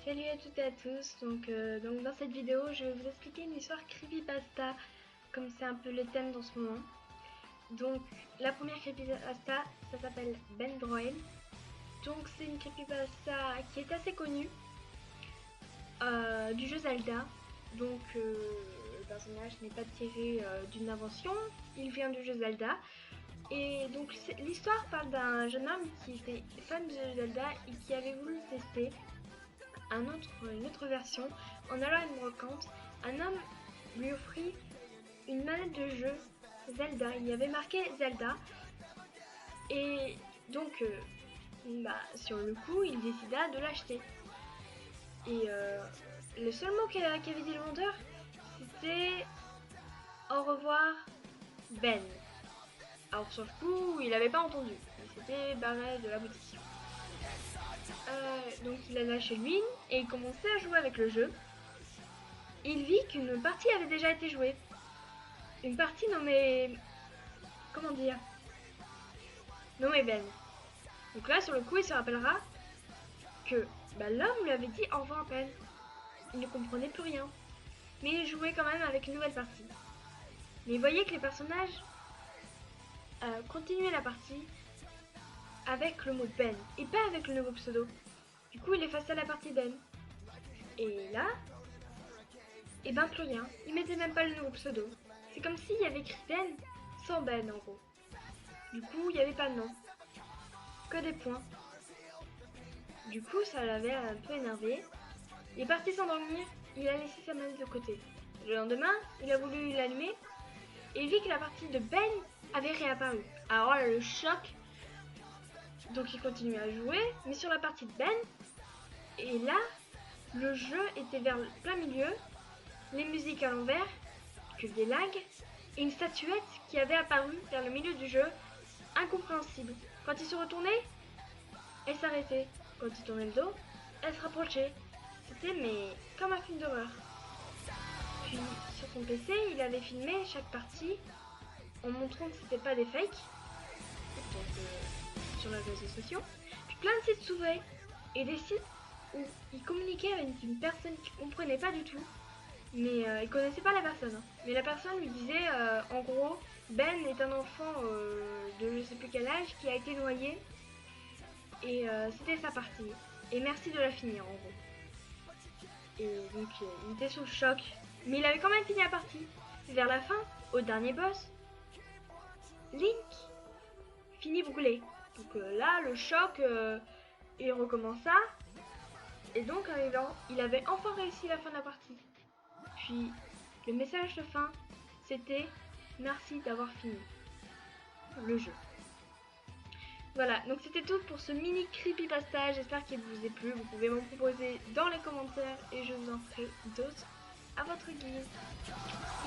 Salut à toutes et à tous, donc dans cette vidéo je vais vous expliquer une histoire creepypasta comme c'est un peu le thème dans ce moment. Donc la première creepypasta ça s'appelle Ben Droid. Donc c'est une creepypasta qui est assez connue du jeu Zelda. Donc le personnage n'est pas tiré d'une invention, il vient du jeu Zelda. Et donc l'histoire parle d'un jeune homme qui était fan de Zelda et qui avait voulu tester une autre version. En allant à une brocante, un homme lui offrit une manette de jeu Zelda. Il y avait marqué Zelda. Et donc, sur le coup, il décida de l'acheter. Et le seul mot qu'avait dit le vendeur, c'était au revoir Ben. Alors sur le coup, il n'avait pas entendu. Il s'était barré de la boutique. Donc il alla chez lui et il commençait à jouer avec le jeu. Il vit qu'une partie avait déjà été jouée. Une partie nommée... Comment dire? Nommée Ben. Donc là, sur le coup, il se rappellera que l'homme lui avait dit au revoir Ben. Il ne comprenait plus rien. Mais il jouait quand même avec une nouvelle partie. Mais il voyait que les personnages continuaient la partie avec le mot Ben et pas avec le nouveau pseudo. Du coup, il effaça la partie Ben. Et là, et ben plus rien. Il mettait même pas le nouveau pseudo. C'est comme s'il y avait écrit Ben sans Ben en gros. Du coup, il n'y avait pas de nom. Que des points. Du coup, ça l'avait un peu énervé. Il est parti s'endormir, il a laissé sa manette de côté. Le lendemain, il a voulu l'allumer et il vit que la partie de Ben avait réapparu. Alors là, le choc. Donc il continue à jouer, mais sur la partie de Ben. Et là, le jeu était vers le plein milieu, les musiques à l'envers, que des lags, et une statuette qui avait apparu vers le milieu du jeu, incompréhensible. Quand il se retournait, elle s'arrêtait. Quand il tournait le dos, elle se rapprochait. C'était comme un film d'horreur. Puis sur son PC, il avait filmé chaque partie en montrant que c'était pas des fakes, donc sur les réseaux sociaux. Puis plein de sites s'ouvraient et des sites où il communiquait avec une personne qu'il comprenait pas du tout, mais il connaissait pas la personne. Mais la personne lui disait en gros, Ben est un enfant de je sais plus quel âge qui a été noyé et c'était sa partie. Et merci de la finir en gros. Et donc il était sous le choc. Mais il avait quand même fini la partie. Vers la fin, au dernier boss, Link finit brûlé. Donc là, le choc, il recommença. Et donc il avait enfin réussi la fin de la partie. Puis le message de fin, c'était merci d'avoir fini le jeu. Voilà, donc c'était tout pour ce mini creepypasta, j'espère qu'il vous a plu, vous pouvez m'en proposer dans les commentaires et je vous en ferai d'autres à votre guise.